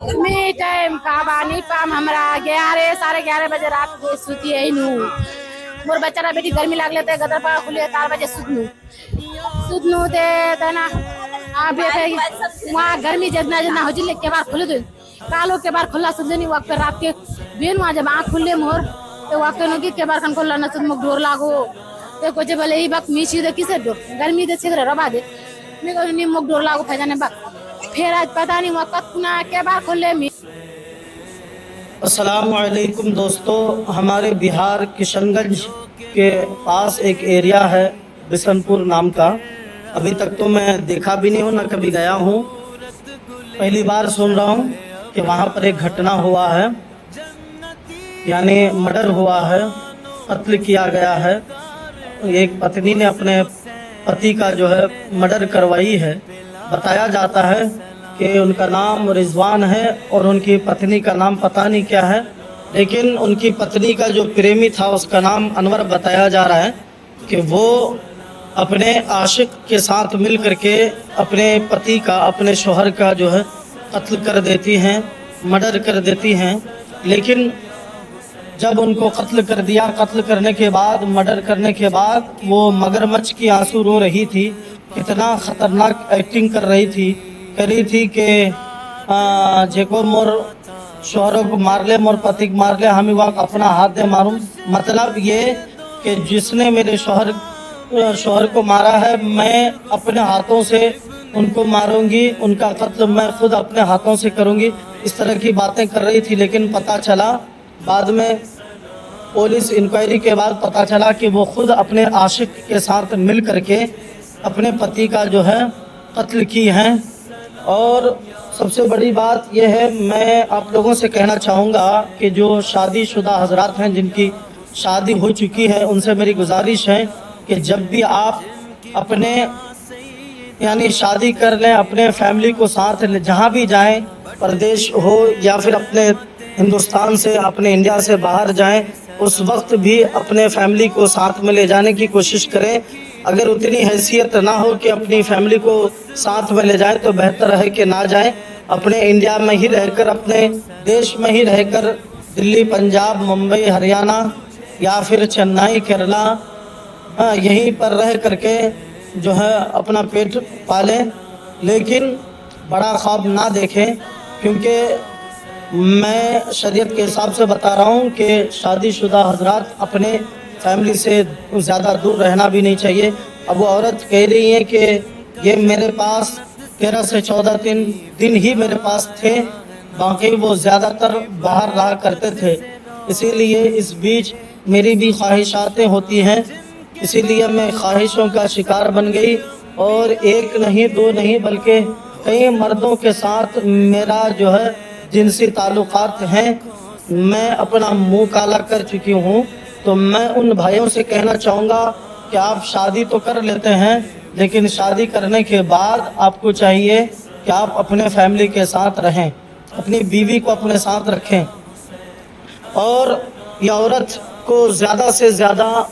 Me time काबा नहीं palm हमरा 11 साढ़े 11 बजे रात को सुती है नू मोर बच्चा बेटी गर्मी लाग लेते गदर पा खुले 4 बजे सुतनू ते तना आ बे वहाँ गर्मी जितना जितना हो जिले के बार खुले दो कालो के बार खुला सुन नहीं वक्त रात के बेन वहाँ जब आँख खुले मोर तो वक्त नो के बार खन खुला न सुन मुक डोर लागो तो कुछ भले ही वक्त मीची दे किसे डोर गर्मी दे छिगरे रबा दे मैं को नहीं मुक डोर लागो फैजाने बा फिर आज पता नहीं वक्त कुना के बार खुले मी। अस्सलाम वालेकुम दोस्तों, हमारे बिहार किशनगंज के पास एक एरिया है बिशनपुर नाम का। अभी तक तो मैं देखा भी नहीं हूँ, ना कभी गया हूँ। पहली बार सुन रहा हूँ कि वहाँ पर एक घटना हुआ है, यानी मर्डर हुआ है, कत्ल किया गया है। एक पत्नी ने अपने पति का जो है मर्डर करवाई है। बताया जाता है कि उनका नाम रिजवान है और उनकी पत्नी का नाम पता नहीं क्या है, लेकिन उनकी पत्नी का जो प्रेमी था उसका नाम अनवर बताया जा रहा है कि वो अपने आशिक के साथ मिल करके अपने पति का, अपने शोहर का जो है कत्ल कर देती हैं, मर्डर कर देती हैं। लेकिन जब उनको कत्ल कर दिया, कत्ल करने के बाद, मर्डर करने के बाद वो मगरमच्छ की आंसू रो रही थी। कितना ख़तरनाक एक्टिंग कर रही थी, कह रही थी कि जेको मोर शोहरों को मार ले, मोर पति को मार ले, हम ही वहाँ अपना हाथ दे मारूं। मतलब ये कि जिसने मेरे शोहर को मारा है, मैं अपने हाथों से उनको मारूंगी, उनका कत्ल मैं खुद अपने हाथों से करूंगी। इस तरह की बातें कर रही थी। लेकिन पता चला बाद में, पुलिस इंक्वायरी के बाद पता चला कि वो खुद अपने आशिक के साथ मिल करके अपने पति का जो है कत्ल की हैं। और सबसे बड़ी बात यह है, मैं आप लोगों से कहना चाहूँगा कि जो शादीशुदा हजरात हैं, जिनकी शादी हो चुकी है, उनसे मेरी गुजारिश है कि जब भी आप अपने यानी शादी कर लें, अपने फैमिली को साथ लें, जहाँ भी जाएं, परदेश हो या फिर अपने हिंदुस्तान से, अपने इंडिया से बाहर जाएं, उस वक्त भी अपने फैमिली को साथ में ले जाने की कोशिश करें। अगर उतनी हैसियत ना हो कि अपनी फैमिली को साथ में ले जाएं तो बेहतर है कि ना जाएं। अपने इंडिया में ही रहकर, अपने देश में ही रहकर, दिल्ली, पंजाब, मुंबई, हरियाणा या फिर चेन्नई, केरला, यहीं पर रह करके जो है अपना पेट पालें। लेकिन बड़ा ख्वाब ना देखें, क्योंकि मैं शरीयत के हिसाब से बता रहा हूँ कि शादीशुदा हजरात अपने फैमिली से ज़्यादा दूर रहना भी नहीं चाहिए। अब वो औरत कह रही है कि ये मेरे पास 13 से 14 दिन ही मेरे पास थे, बाकी वो ज़्यादातर बाहर रहा करते थे। इसीलिए इस बीच मेरी भी ख्वाहिशातें होती हैं, इसीलिए मैं ख्वाहिशों का शिकार बन गई और एक नहीं, दो नहीं, बल्कि कई मर्दों के साथ मेरा जो है जिनसी ताल्लुकात हैं। मैं अपना मुंह काला कर चुकी हूँ। तो मैं उन भाइयों से कहना चाहूँगा कि आप शादी तो कर लेते हैं, लेकिन शादी करने के बाद आपको चाहिए कि आप अपने फैमिली के साथ रहें, अपनी बीवी को अपने साथ रखें। और यह औरत को ज़्यादा से ज़्यादा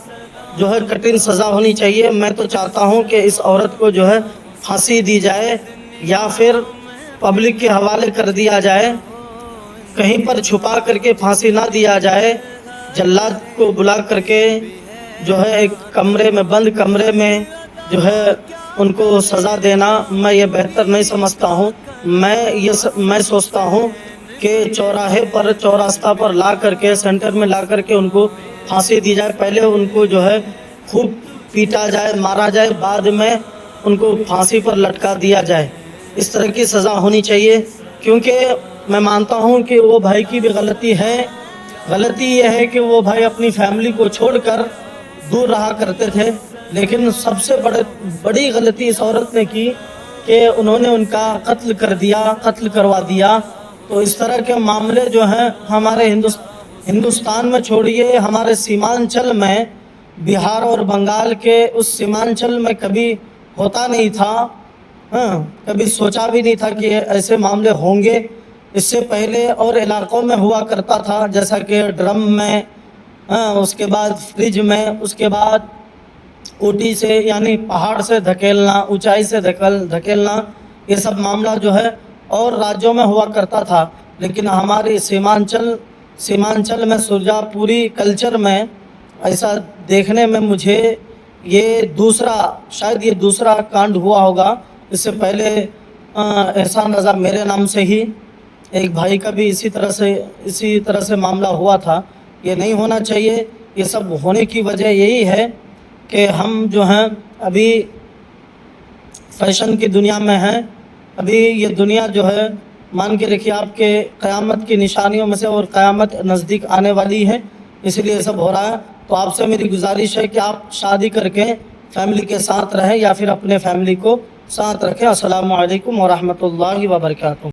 जो है कठिन सज़ा होनी चाहिए। मैं तो चाहता हूँ कि इस औरत को जो है फांसी दी जाए या फिर पब्लिक के हवाले कर दिया जाए, कहीं पर छुपा करके फांसी ना दिया जाए। जल्लाद को बुला करके जो है एक कमरे में, बंद कमरे में जो है उनको सज़ा देना मैं ये बेहतर नहीं समझता हूँ। मैं सोचता हूँ कि चौराहे पर, चौरास्ता पर ला करके, सेंटर में ला करके उनको फांसी दी जाए। पहले उनको जो है खूब पीटा जाए, मारा जाए, बाद में उनको फांसी पर लटका दिया जाए। इस तरह की सज़ा होनी चाहिए, क्योंकि मैं मानता हूँ कि वो भाई की भी गलती है। गलती यह है कि वो भाई अपनी फैमिली को छोड़कर दूर रहा करते थे। लेकिन सबसे बड़ी गलती इस औरत ने की कि उन्होंने उनका कत्ल कर दिया, कत्ल करवा दिया। तो इस तरह के मामले जो हैं हमारे हिंदुस्तान में छोड़िए, हमारे सीमांचल में, बिहार और बंगाल के उस सीमांचल में कभी होता नहीं था। कभी सोचा भी नहीं था कि ऐसे मामले होंगे। इससे पहले और इलाकों में हुआ करता था, जैसा कि ड्रम में, उसके बाद फ्रिज में, उसके बाद ऊटी से यानी पहाड़ से धकेलना, ऊंचाई से धकेलना, ये सब मामला जो है اور राज्यों में हुआ करता था, लेकिन हमारे सीमांचल में सुरजा पूरी कल्चर में ऐसा देखने में मुझे ये शायद ये दूसरा कांड हुआ होगा। इससे पहले एहसान रज़ा मेरे नाम से ही एक भाई का भी इसी तरह से मामला हुआ था। ये नहीं होना चाहिए। ये सब होने की वजह यही है कि हम जो हैं अभी फैशन की दुनिया में हैं। अभी ये दुनिया जो है मान के रखिए आपके क़यामत की निशानियों में से, और क़यामत नज़दीक आने वाली है, इसलिए ये सब हो रहा है। तो आपसे मेरी गुजारिश है कि आप शादी करके फैमिली के साथ रहें या फिर अपने फैमिली को साथ रखें। अस्सलामु अलैकुम व रहमतुल्लाहि व बरकातुहू।